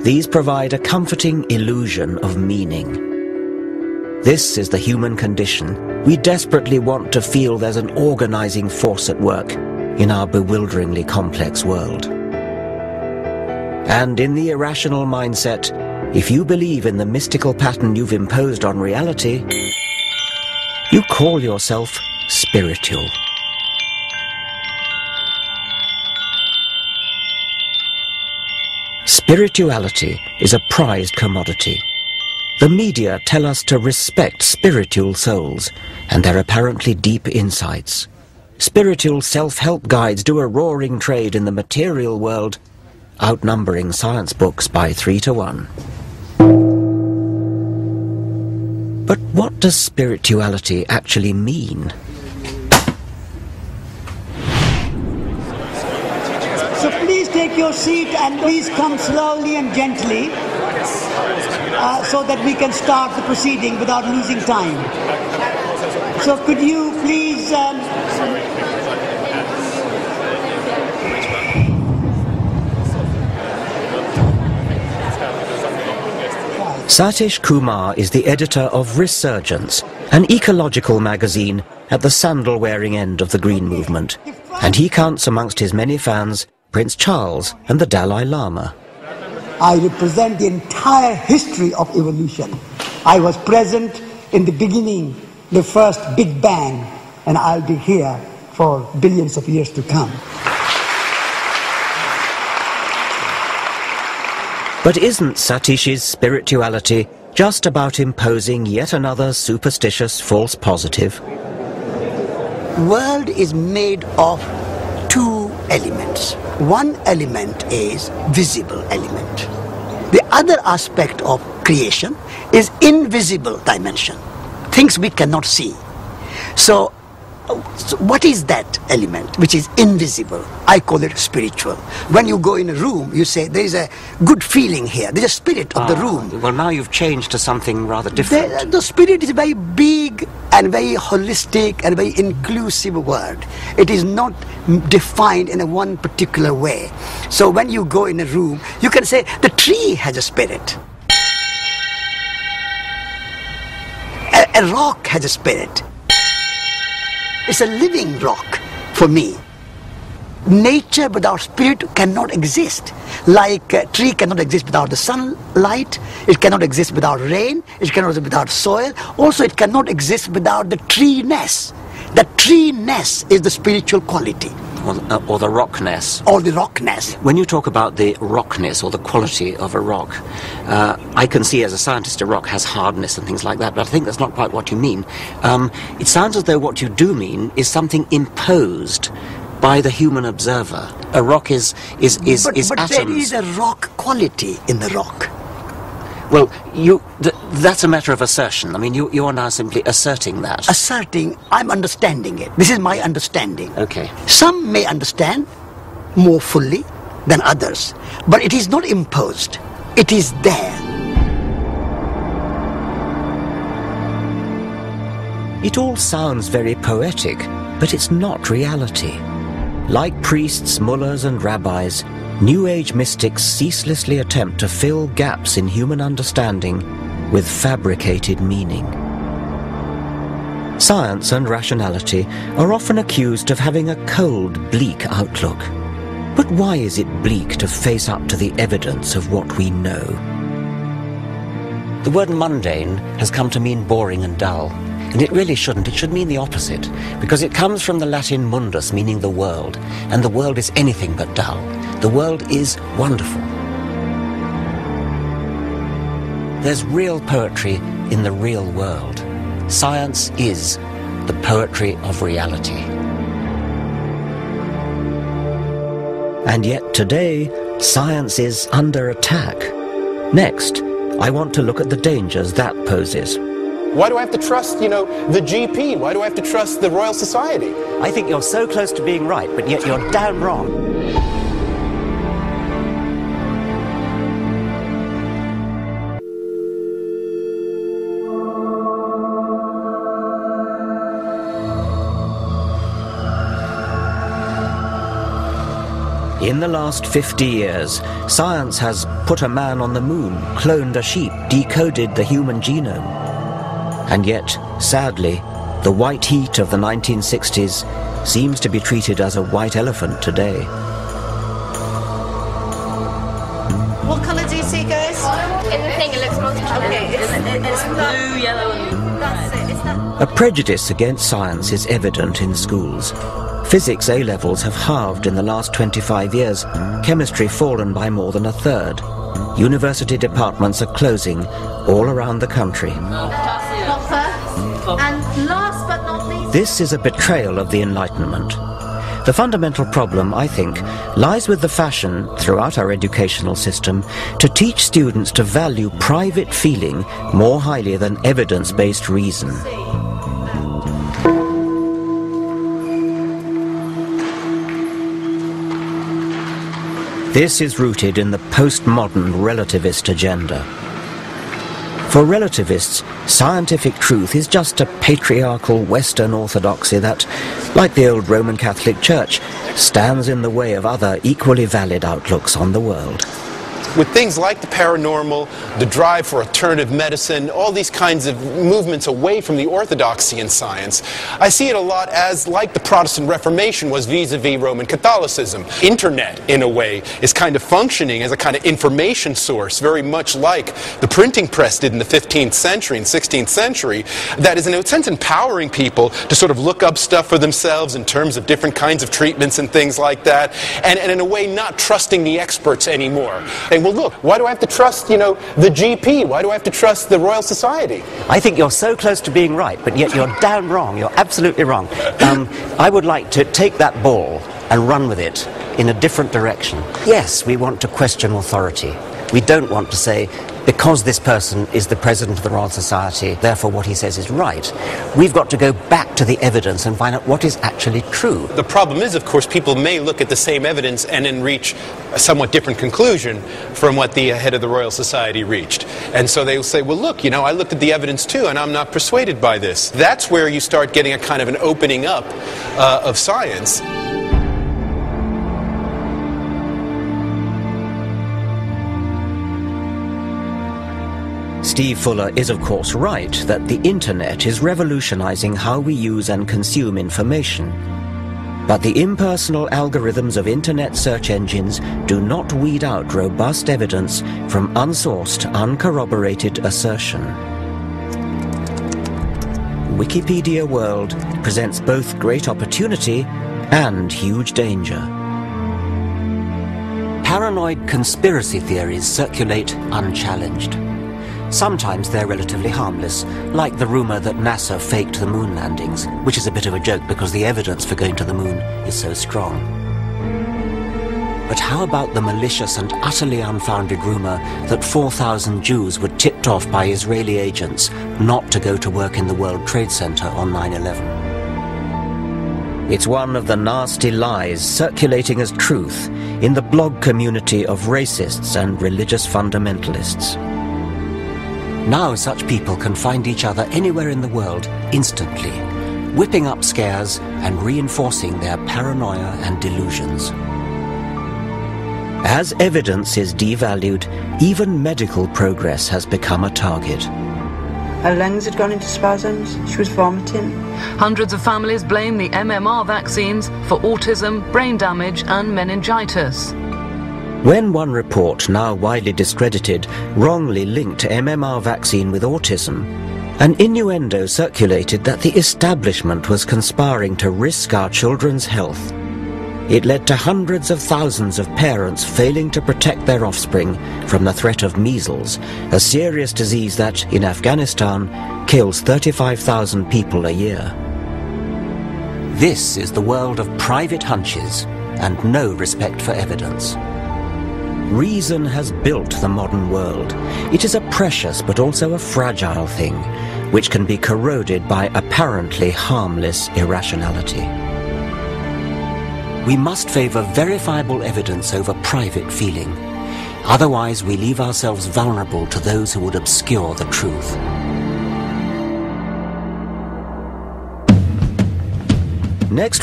These provide a comforting illusion of meaning. This is the human condition. We desperately want to feel there's an organizing force at work in our bewilderingly complex world. And in the irrational mindset, if you believe in the mystical pattern you've imposed on reality, you call yourself spiritual. Spirituality is a prized commodity. The media tell us to respect spiritual souls and their apparently deep insights. Spiritual self-help guides do a roaring trade in the material world, outnumbering science books by 3 to 1. But what does spirituality actually mean? So please take your seat and please come slowly and gently so that we can start the proceeding without losing time. So could you please... Satish Kumar is the editor of Resurgence, an ecological magazine at the sandal-wearing end of the Green Movement, and he counts amongst his many fans Prince Charles and the Dalai Lama. I represent the entire history of evolution. I was present in the beginning, the first Big Bang, and I'll be here for billions of years to come. But isn't Satish's spirituality just about imposing yet another superstitious false positive? World is made of two elements. One element is visible element. The other aspect of creation is invisible dimension, things we cannot see. So what is that element which is invisible? I call it spiritual. When you go in a room, you say there is a good feeling here. There is a spirit of the room. Well, now you've changed to something rather different. The spirit is a very big and very holistic and very inclusive word. It is not defined in a one particular way. So when you go in a room, you can say the tree has a spirit. A rock has a spirit. It's a living rock for me. Nature without spirit cannot exist. Like a tree cannot exist without the sunlight, it cannot exist without rain, it cannot exist without soil, also it cannot exist without the tree-ness. The tree-ness is the spiritual quality. Or the rockness. Or the rockness. When you talk about the rockness or the quality of a rock, I can see as a scientist a rock has hardness and things like that, but I think that's not quite what you mean. It sounds as though what you do mean is something imposed by the human observer. A rock is atoms. But there is a rock quality in the rock. Well, that's a matter of assertion. I mean, you are now simply asserting that. Asserting, I'm understanding it. This is my understanding. Okay. Some may understand more fully than others, but it is not imposed. It is there. It all sounds very poetic, but it's not reality. Like priests, mullahs and rabbis, New Age mystics ceaselessly attempt to fill gaps in human understanding with fabricated meaning. Science and rationality are often accused of having a cold, bleak outlook. But why is it bleak to face up to the evidence of what we know? The word mundane has come to mean boring and dull. And it really shouldn't. It should mean the opposite, because it comes from the Latin mundus, meaning the world, and the world is anything but dull. The world is wonderful. There's real poetry in the real world. Science is the poetry of reality. And yet today, science is under attack. Next, I want to look at the dangers that poses. Why do I have to trust, the GP? Why do I have to trust the Royal Society? I think you're so close to being right, but yet you're damn wrong. In the last 50 years, science has put a man on the moon, cloned a sheep, decoded the human genome. And yet, sadly, the white heat of the 1960s seems to be treated as a white elephant today. What colour do you see, guys? In the thing, it looks multicolored. Okay, it's blue, yellow, and that's it. It's that. A prejudice against science is evident in schools. Physics A-levels have halved in the last 25 years, chemistry fallen by more than a third. University departments are closing all around the country. Not first. And last but not least... This is a betrayal of the Enlightenment. The fundamental problem, I think, lies with the fashion throughout our educational system to teach students to value private feeling more highly than evidence-based reason. This is rooted in the postmodern relativist agenda. For relativists, scientific truth is just a patriarchal Western orthodoxy that, like the old Roman Catholic Church, stands in the way of other equally valid outlooks on the world. With things like the paranormal, the drive for alternative medicine, all these kinds of movements away from the orthodoxy in science, I see it a lot as like the Protestant Reformation was vis-a-vis Roman Catholicism. Internet, in a way, is kind of functioning as a kind of information source, very much like the printing press did in the 15th century and 16th century, that is in a sense empowering people to sort of look up stuff for themselves in terms of different kinds of treatments and things like that, and in a way not trusting the experts anymore. And well, look, why do I have to trust, the GP? Why do I have to trust the Royal Society? I think you're so close to being right, but yet you're damn wrong. You're absolutely wrong. I would like to take that ball and run with it in a different direction. Yes, we want to question authority. We don't want to say, because this person is the president of the Royal Society, therefore what he says is right. We've got to go back to the evidence and find out what is actually true. The problem is, of course, people may look at the same evidence and then reach a somewhat different conclusion from what the head of the Royal Society reached. And so they'll say, well, look, I looked at the evidence too, and I'm not persuaded by this. That's where you start getting a kind of an opening up of science. Steve Fuller is of course right that the internet is revolutionizing how we use and consume information. But the impersonal algorithms of internet search engines do not weed out robust evidence from unsourced, uncorroborated assertion. Wikipedia World presents both great opportunity and huge danger. Paranoid conspiracy theories circulate unchallenged. Sometimes they're relatively harmless, like the rumor that NASA faked the moon landings, which is a bit of a joke because the evidence for going to the moon is so strong. But how about the malicious and utterly unfounded rumor that 4,000 Jews were tipped off by Israeli agents not to go to work in the World Trade Center on 9/11? It's one of the nasty lies circulating as truth in the blog community of racists and religious fundamentalists. Now such people can find each other anywhere in the world instantly, whipping up scares and reinforcing their paranoia and delusions. As evidence is devalued, even medical progress has become a target. Her lungs had gone into spasms, she was vomiting. Hundreds of families blame the MMR vaccines for autism, brain damage and meningitis. When one report, now widely discredited, wrongly linked MMR vaccine with autism, an innuendo circulated that the establishment was conspiring to risk our children's health. It led to hundreds of thousands of parents failing to protect their offspring from the threat of measles, a serious disease that, in Afghanistan, kills 35,000 people a year. This is the world of private hunches and no respect for evidence. Reason has built the modern world. It is a precious but also a fragile thing, which can be corroded by apparently harmless irrationality. We must favor verifiable evidence over private feeling. Otherwise, we leave ourselves vulnerable to those who would obscure the truth. Next